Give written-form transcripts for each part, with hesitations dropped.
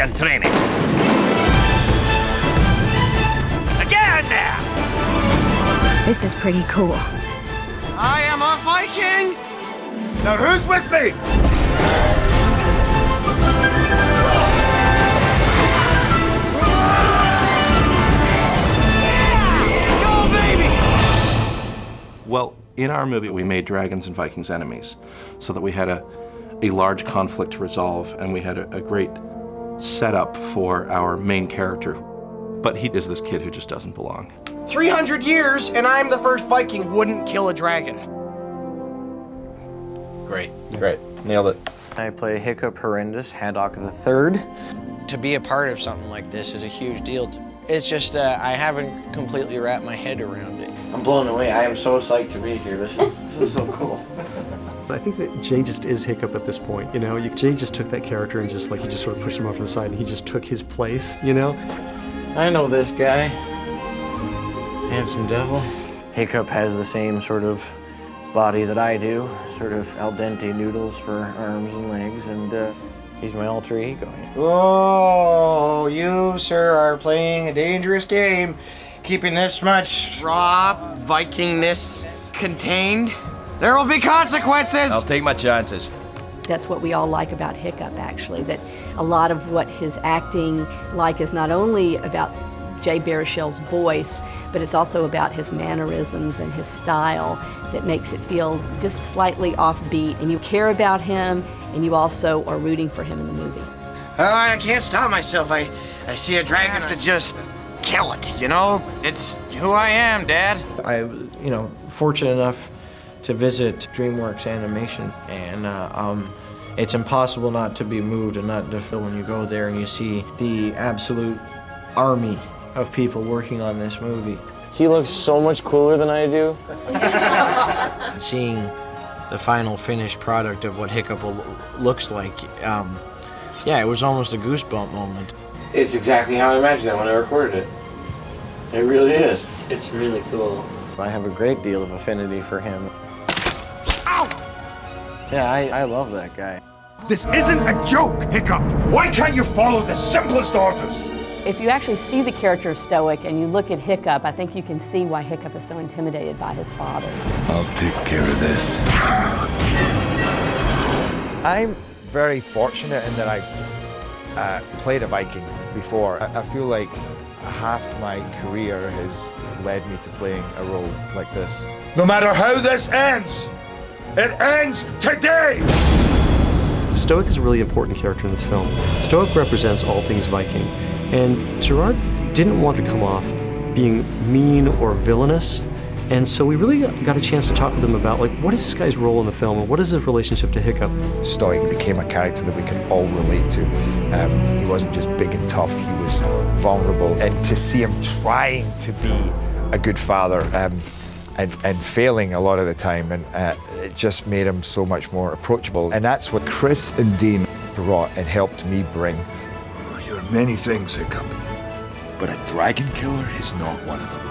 dragon training. Again there! This is pretty cool. I am a Viking! Now who's with me? Go, baby! Well, in our movie, we made dragons and Vikings enemies so that we had a large conflict to resolve, and we had a great setup for our main character. But he is this kid who just doesn't belong. 300 years, and I'm the first Viking wouldn't kill a dragon. Great. Nailed it. I play Hiccup Horrendous, Haddock III. To be a part of something like this is a huge deal. It's just I haven't completely wrapped my head around it. I'm blown away. I am so psyched to be here. This is so cool. I think that Jay just is Hiccup at this point, you know? Jay just took that character and just, like, he just sort of pushed him off to the side and he just took his place, you know? I know this guy. Handsome devil. Hiccup has the same sort of body that I do, sort of al dente noodles for arms and legs, and he's my alter ego. Oh, you, sir, are playing a dangerous game, keeping this much raw Vikingness contained. There will be consequences! I'll take my chances. That's what we all like about Hiccup, actually, that a lot of what his acting like is not only about Jay Baruchel's voice, but it's also about his mannerisms and his style that makes it feel just slightly offbeat, and you care about him, and you also are rooting for him in the movie. I can't stop myself. I see a dragon, I have to just kill it, you know? It's who I am, Dad. I was, fortunate enough to visit DreamWorks Animation, and it's impossible not to be moved and not to feel when you go there and you see the absolute army of people working on this movie. He looks so much cooler than I do. Seeing the final finished product of what Hiccup looks like, yeah, it was almost a goosebump moment. It's exactly how I imagined it when I recorded it. It really is. It's really cool. I have a great deal of affinity for him. Ow! Yeah, I love that guy. This isn't a joke, Hiccup! Why can't you follow the simplest orders? If you actually see the character of Stoic and you look at Hiccup, I think you can see why Hiccup is so intimidated by his father. I'll take care of this. I'm very fortunate in that I played a Viking before. I feel like half my career has led me to playing a role like this. No matter how this ends, it ends today! Stoic is a really important character in this film. Stoic represents all things Viking, and Gerard didn't want to come off being mean or villainous, and so we really got a chance to talk with him about, like, what is this guy's role in the film, and what is his relationship to Hiccup? Stoic became a character that we could all relate to. He wasn't just big and tough, he was vulnerable. And to see him trying to be a good father and failing a lot of the time, and it just made him so much more approachable. And that's what Chris and Dean brought and helped me bring. Oh, you're many things, Hiccup, but a dragon killer is not one of them.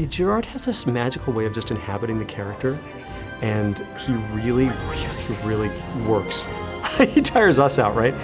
Gerard has this magical way of just inhabiting the character, and he really, really, really works. He tires us out, right?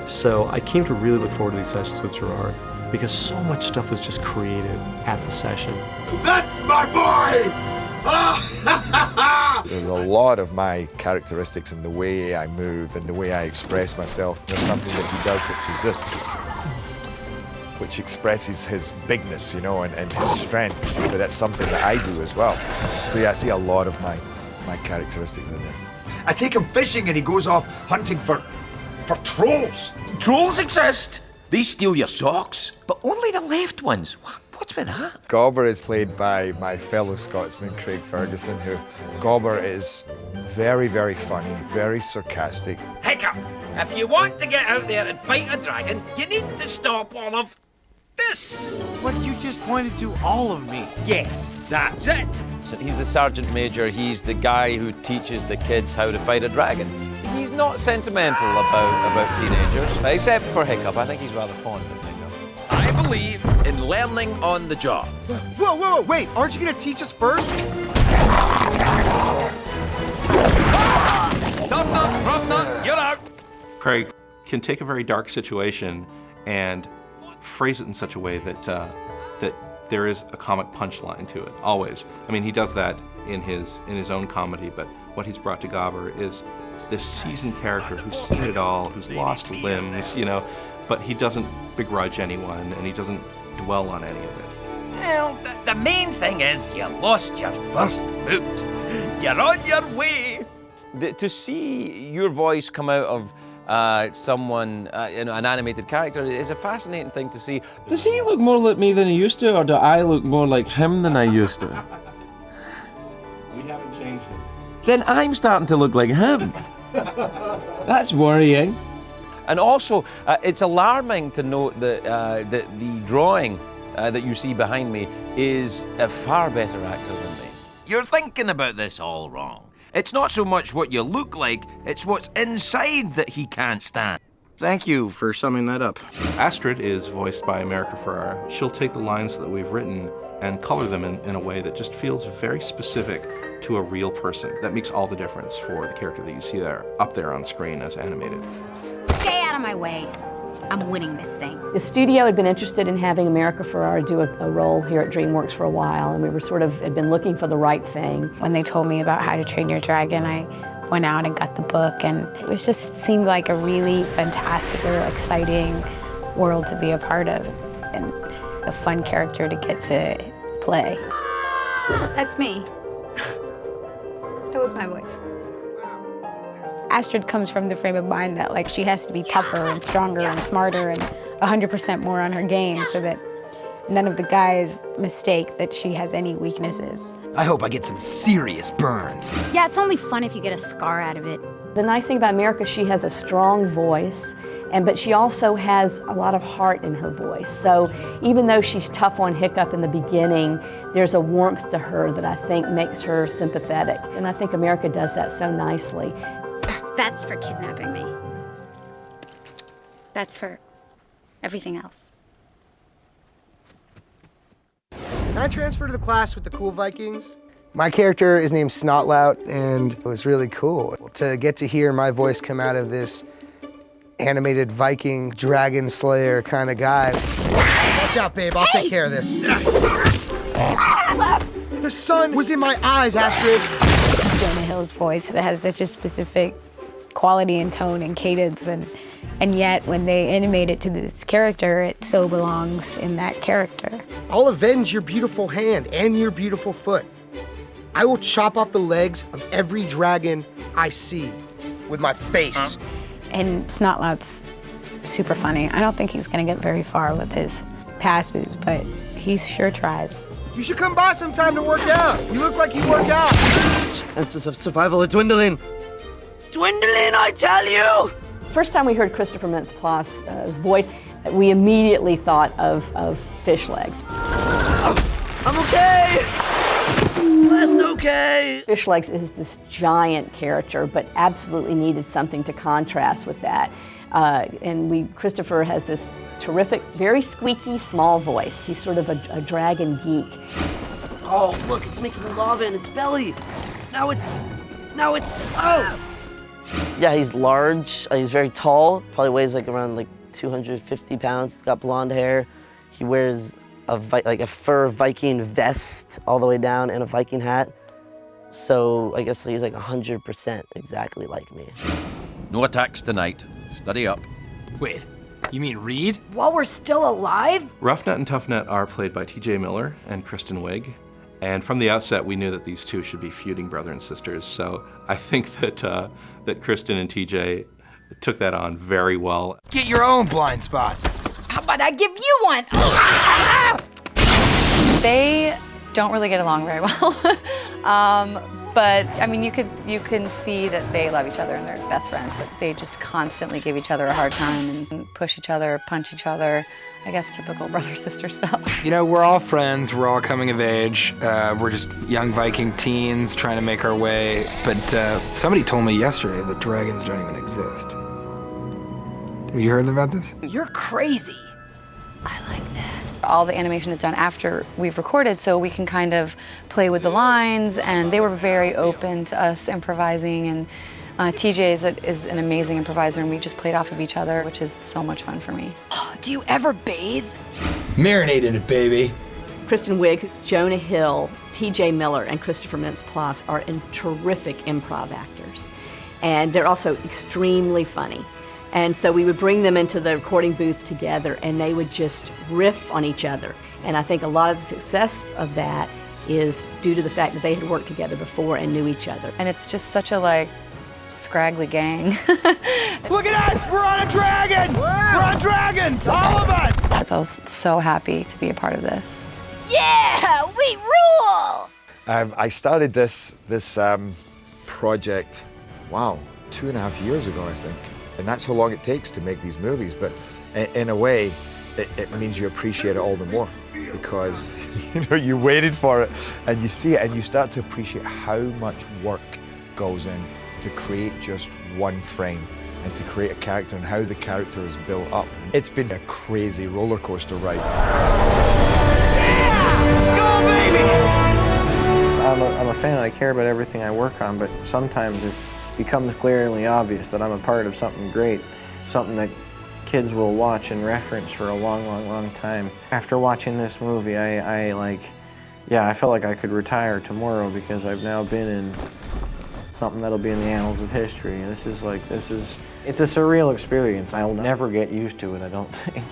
So I came to really look forward to these sessions with Gerard, because so much stuff was just created at the session. That's my boy! There's a lot of my characteristics in the way I move and the way I express myself. There's something that he does which is this, which expresses his bigness, and his strength. See, but that's something that I do as well. So yeah, I see a lot of my characteristics in there. I take him fishing and he goes off hunting for trolls. Trolls exist. They steal your socks, but only the left ones. What's with that? Gobber is played by my fellow Scotsman, Craig Ferguson, who Gobber is very, very funny, very sarcastic. Hiccup, if you want to get out there and fight a dragon, you need to stop all of this. What you just pointed to all of me. Yes, that's it. So he's the sergeant major, he's the guy who teaches the kids how to fight a dragon. He's not sentimental about teenagers, except for Hiccup. I think he's rather fond of Hiccup. I believe in learning on the job. Whoa, wait, aren't you gonna teach us first? Tough nut, rough nut, you're out. Craig can take a very dark situation and phrase it in such a way that that there is a comic punchline to it, always. I mean, he does that in his own comedy, but what he's brought to Gobber is this seasoned character who's seen it all, who's lost limbs, you know, but he doesn't begrudge anyone and he doesn't dwell on any of it. Well, the main thing is you lost your first boot. You're on your way. To see your voice come out of someone, you know, an animated character, is a fascinating thing to see. Does he look more like me than he used to, or do I look more like him than I used to? We haven't changed it. Then I'm starting to look like him. That's worrying. And also, it's alarming to note that, that the drawing that you see behind me is a far better actor than me. You're thinking about this all wrong. It's not so much what you look like, it's what's inside that he can't stand. Thank you for summing that up. Astrid is voiced by America Ferrara. She'll take the lines that we've written and color them in a way that just feels very specific to a real person. That makes all the difference for the character that you see there, up there on screen as animated. Stay out of my way. I'm winning this thing. The studio had been interested in having America Ferrara do a role here at DreamWorks for a while, and we were had been looking for the right thing. When they told me about How to Train Your Dragon, I went out and got the book, and it was just seemed like a really fantastic, really exciting world to be a part of, and a fun character to get to play. That's me. That was my voice. Astrid comes from the frame of mind that like she has to be tougher and stronger and smarter and 100% more on her game so that none of the guys mistake that she has any weaknesses. I hope I get some serious burns. Yeah, it's only fun if you get a scar out of it. The nice thing about America, she has a strong voice, but she also has a lot of heart in her voice. So even though she's tough on Hiccup in the beginning, there's a warmth to her that I think makes her sympathetic. And I think America does that so nicely. That's for kidnapping me. That's for everything else. Can I transfer to the class with the cool Vikings? My character is named Snotlout, and it was really cool to get to hear my voice come out of this animated Viking dragon slayer kind of guy. Watch out, babe. I'll take care of this. The sun was in my eyes, Astrid. Jonah Hill's voice has such a specific quality and tone and cadence, and yet when they animate it to this character, it so belongs in that character. I'll avenge your beautiful hand and your beautiful foot. I will chop off the legs of every dragon I see with my face. And Snotlout's super funny. I don't think he's gonna get very far with his passes, but he sure tries. You should come by sometime to work out. You look like you work out. Chances of survival are dwindling. Dwindling, I tell you! First time we heard Christopher Mintz-Plasse' voice, we immediately thought of fish legs. I'm okay! Less okay! Fish legs is this giant character, but absolutely needed something to contrast with that. Christopher has this terrific, very squeaky, small voice. He's sort of a dragon geek. Oh, look, it's making lava in its belly. Now it's, oh! Yeah, he's large, he's very tall, probably weighs like around like 250 pounds. He's got blonde hair. He wears a fur Viking vest all the way down and a Viking hat. So I guess he's like 100% exactly like me. No attacks tonight. Study up. Wait, you mean Reed? While we're still alive? Roughnet and Toughnet are played by T.J. Miller and Kristen Wiig. And from the outset, we knew that these two should be feuding brother and sisters. So I think that that Kristen and TJ took that on very well. Get your own blind spot. How about I give you one? They don't really get along very well. But I mean, you can see that they love each other and they're best friends, but they just constantly give each other a hard time and push each other, punch each other. I guess typical brother-sister stuff. You know, we're all friends, we're all coming of age. We're just young Viking teens trying to make our way. But somebody told me yesterday that dragons don't even exist. Have you heard about this? You're crazy. I like that. All the animation is done after we've recorded, so we can kind of play with the lines, and they were very open to us improvising and TJ is an amazing improviser, and we just played off of each other, which is so much fun for me. Do you ever bathe? Marinate in it, baby. Kristen Wiig, Jonah Hill, TJ Miller, and Christopher Mintz-Plasse are terrific improv actors. And they're also extremely funny. And so we would bring them into the recording booth together, and they would just riff on each other. And I think a lot of the success of that is due to the fact that they had worked together before and knew each other. And it's just such a, like, scraggly gang. Look at us! We're on a dragon! We're on dragons! All of us! I was so happy to be a part of this. Yeah, we rule! I started this project, wow, 2.5 years ago, I think. And that's how long it takes to make these movies. But in a way, it means you appreciate it all the more, because you waited for it and you see it and you start to appreciate how much work goes in to create just one frame and to create a character and how the character is built up. It's been a crazy roller coaster ride. Yeah! Go, baby! I'm a fan and I care about everything I work on, but sometimes it becomes glaringly obvious that I'm a part of something great, something that kids will watch and reference for a long, long, long time. After watching this movie, I felt like I could retire tomorrow because I've now been in something that'll be in the annals of history. It's a surreal experience. I'll never get used to it, I don't think.